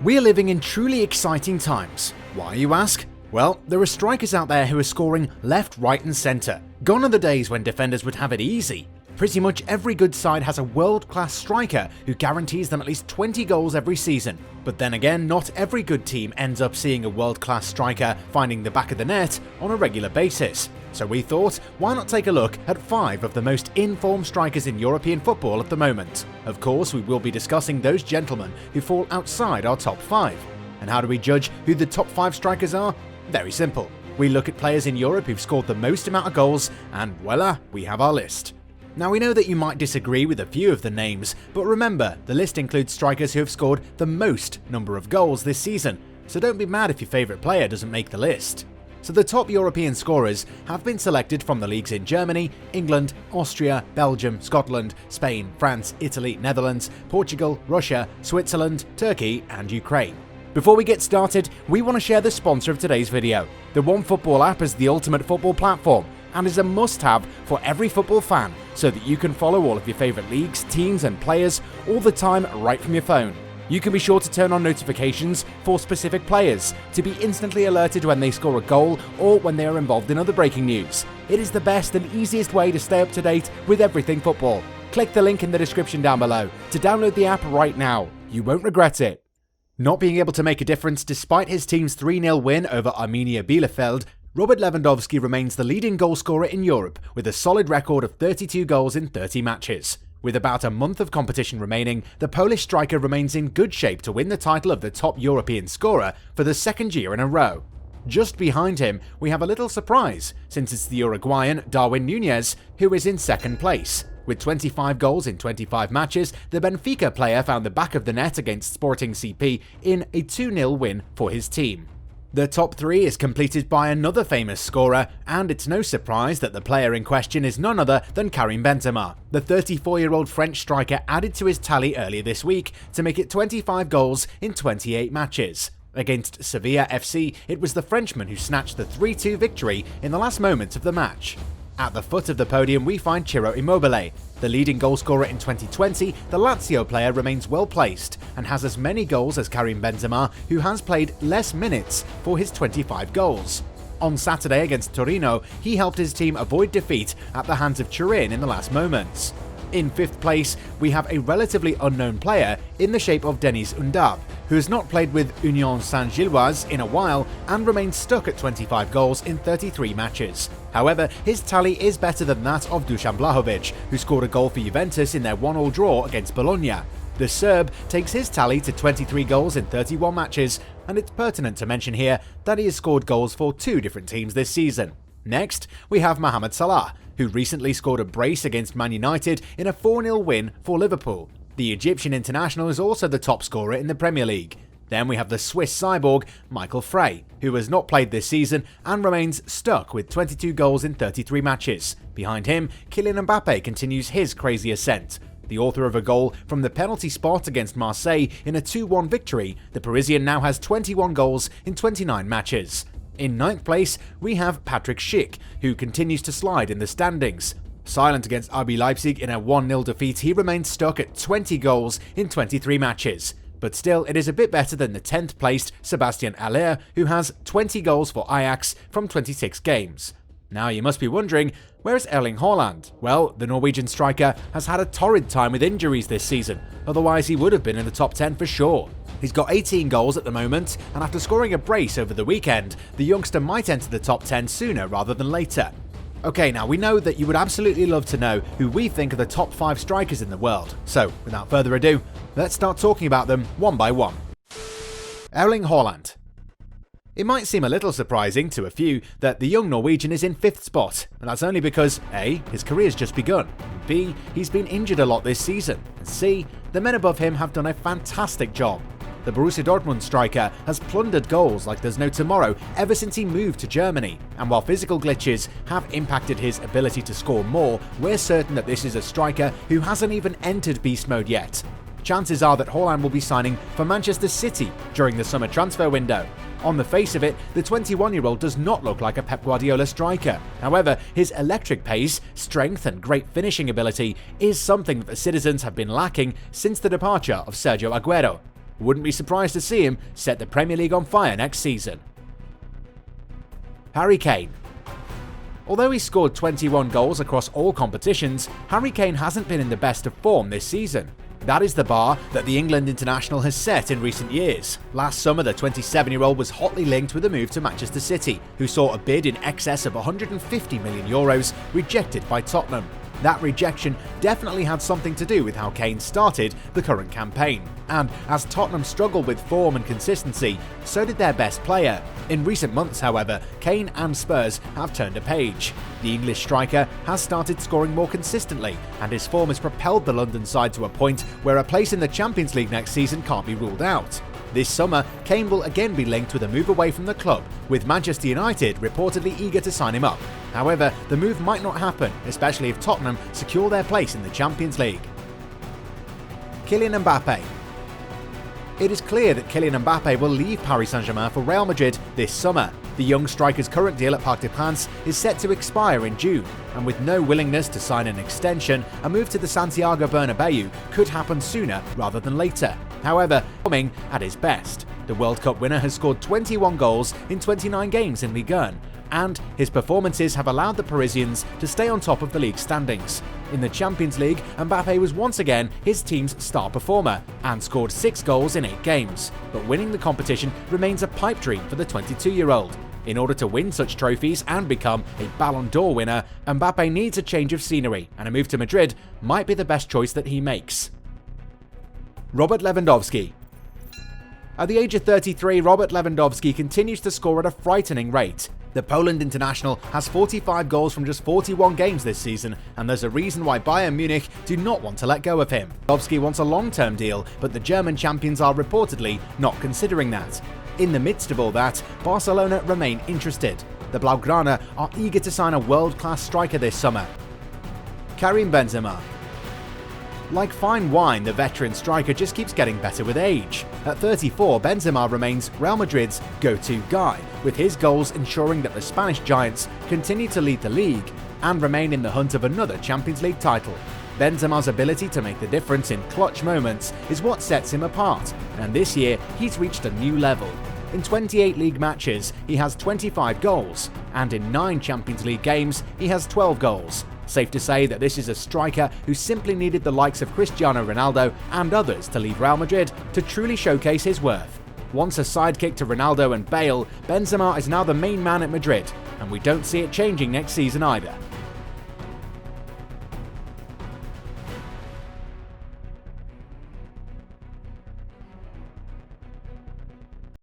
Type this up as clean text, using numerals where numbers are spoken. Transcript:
We're living in truly exciting times. Why, you ask? Well, there are strikers out there who are scoring left, right and centre. Gone are the days when defenders would have it easy. Pretty much every good side has a world-class striker who guarantees them at least 20 goals every season. But then again, not every good team ends up seeing a world-class striker finding the back of the net on a regular basis. So we thought, why not take a look at 5 of the most in-form strikers in European football at the moment. Of course, we will be discussing those gentlemen who fall outside our top 5. And how do we judge who the top 5 strikers are? Very simple. We look at players in Europe who've scored the most amount of goals, and voila, we have our list. Now we know that you might disagree with a few of the names, but remember, the list includes strikers who have scored the most number of goals this season, so don't be mad if your favourite player doesn't make the list. So the top European scorers have been selected from the leagues in Germany, England, Austria, Belgium, Scotland, Spain, France, Italy, Netherlands, Portugal, Russia, Switzerland, Turkey and Ukraine. Before we get started, we want to share the sponsor of today's video. The OneFootball app is the ultimate football platform and is a must-have for every football fan so that you can follow all of your favourite leagues, teams and players all the time right from your phone. You can be sure to turn on notifications for specific players to be instantly alerted when they score a goal or when they are involved in other breaking news. It is the best and easiest way to stay up to date with everything football. Click the link in the description down below to download the app right now. You won't regret it. Not being able to make a difference despite his team's 3-0 win over Arminia Bielefeld, Robert Lewandowski remains the leading goalscorer in Europe with a solid record of 32 goals in 30 matches. With about a month of competition remaining, the Polish striker remains in good shape to win the title of the top European scorer for the second year in a row. Just behind him, we have a little surprise, since it's the Uruguayan Darwin Núñez who is in second place. With 25 goals in 25 matches, the Benfica player found the back of the net against Sporting CP in a 2-0 win for his team. The top 3 is completed by another famous scorer, and it's no surprise that the player in question is none other than Karim Benzema. The 34-year-old French striker added to his tally earlier this week to make it 25 goals in 28 matches. Against Sevilla FC, it was the Frenchman who snatched the 3-2 victory in the last moments of the match. At the foot of the podium we find Ciro Immobile. The leading goalscorer in 2020, the Lazio player remains well placed and has as many goals as Karim Benzema, who has played less minutes for his 25 goals. On Saturday against Torino, he helped his team avoid defeat at the hands of Turin in the last moments. In 5th place, we have a relatively unknown player in the shape of Denis Undab, who has not played with Union Saint-Gilloise in a while and remains stuck at 25 goals in 33 matches. However, his tally is better than that of Dusan Vlahovic, who scored a goal for Juventus in their 1-1 draw against Bologna. The Serb takes his tally to 23 goals in 31 matches, and it's pertinent to mention here that he has scored goals for 2 different teams this season. Next, we have Mohamed Salah, who recently scored a brace against Man United in a 4-0 win for Liverpool. The Egyptian international is also the top scorer in the Premier League. Then we have the Swiss cyborg Michael Frey, who has not played this season and remains stuck with 22 goals in 33 matches. Behind him, Kylian Mbappe continues his crazy ascent. The author of a goal from the penalty spot against Marseille in a 2-1 victory, the Parisian now has 21 goals in 29 matches. In 9th place, we have Patrick Schick, who continues to slide in the standings. Silent against RB Leipzig in a 1-0 defeat, he remains stuck at 20 goals in 23 matches. But still, it is a bit better than the 10th placed Sebastian Haller, who has 20 goals for Ajax from 26 games. Now you must be wondering, where is Erling Haaland? Well, the Norwegian striker has had a torrid time with injuries this season, otherwise he would have been in the top 10 for sure. He's got 18 goals at the moment, and after scoring a brace over the weekend, the youngster might enter the top 10 sooner rather than later. Okay, now we know that you would absolutely love to know who we think are the top 5 strikers in the world, so without further ado, let's start talking about them one by one. Erling Haaland. It might seem a little surprising to a few that the young Norwegian is in 5th spot, and that's only because A, his career's just begun, B, he's been injured a lot this season, and C, the men above him have done a fantastic job. The Borussia Dortmund striker has plundered goals like there's no tomorrow ever since he moved to Germany, and while physical glitches have impacted his ability to score more, we're certain that this is a striker who hasn't even entered beast mode yet. Chances are that Haaland will be signing for Manchester City during the summer transfer window. On the face of it, the 21-year-old does not look like a Pep Guardiola striker. However, his electric pace, strength and great finishing ability is something that the citizens have been lacking since the departure of Sergio Aguero. Wouldn't be surprised to see him set the Premier League on fire next season. Harry Kane. Although he scored 21 goals across all competitions, Harry Kane hasn't been in the best of form this season. That is the bar that the England international has set in recent years. Last summer, the 27-year-old was hotly linked with a move to Manchester City, who saw a bid in excess of €150 million rejected by Tottenham. That rejection definitely had something to do with how Kane started the current campaign. And as Tottenham struggled with form and consistency, so did their best player. In recent months, however, Kane and Spurs have turned a page. The English striker has started scoring more consistently, and his form has propelled the London side to a point where a place in the Champions League next season can't be ruled out. This summer, Kane will again be linked with a move away from the club, with Manchester United reportedly eager to sign him up. However, the move might not happen, especially if Tottenham secure their place in the Champions League. Kylian Mbappe. It is clear that Kylian Mbappe will leave Paris Saint-Germain for Real Madrid this summer. The young striker's current deal at Parc des Princes is set to expire in June, and with no willingness to sign an extension, a move to the Santiago Bernabeu could happen sooner rather than later. However, coming at his best. The World Cup winner has scored 21 goals in 29 games in Ligue 1, and his performances have allowed the Parisians to stay on top of the league standings. In the Champions League, Mbappe was once again his team's star performer and scored 6 goals in 8 games, but winning the competition remains a pipe dream for the 22-year-old. In order to win such trophies and become a Ballon d'Or winner, Mbappe needs a change of scenery, and a move to Madrid might be the best choice that he makes. Robert Lewandowski. At the age of 33, Robert Lewandowski continues to score at a frightening rate. The Poland international has 45 goals from just 41 games this season, and there's a reason why Bayern Munich do not want to let go of him. Lewandowski wants a long-term deal, but the German champions are reportedly not considering that. In the midst of all that, Barcelona remain interested. The Blaugrana are eager to sign a world-class striker this summer. Karim Benzema. Like fine wine, the veteran striker just keeps getting better with age. At 34, Benzema remains Real Madrid's go-to guy, with his goals ensuring that the Spanish Giants continue to lead the league and remain in the hunt of another Champions League title. Benzema's ability to make the difference in clutch moments is what sets him apart, and this year he's reached a new level. In 28 league matches, he has 25 goals, and in 9 Champions League games, he has 12 goals. Safe to say that this is a striker who simply needed the likes of Cristiano Ronaldo and others to leave Real Madrid to truly showcase his worth. Once a sidekick to Ronaldo and Bale, Benzema is now the main man at Madrid, and we don't see it changing next season either.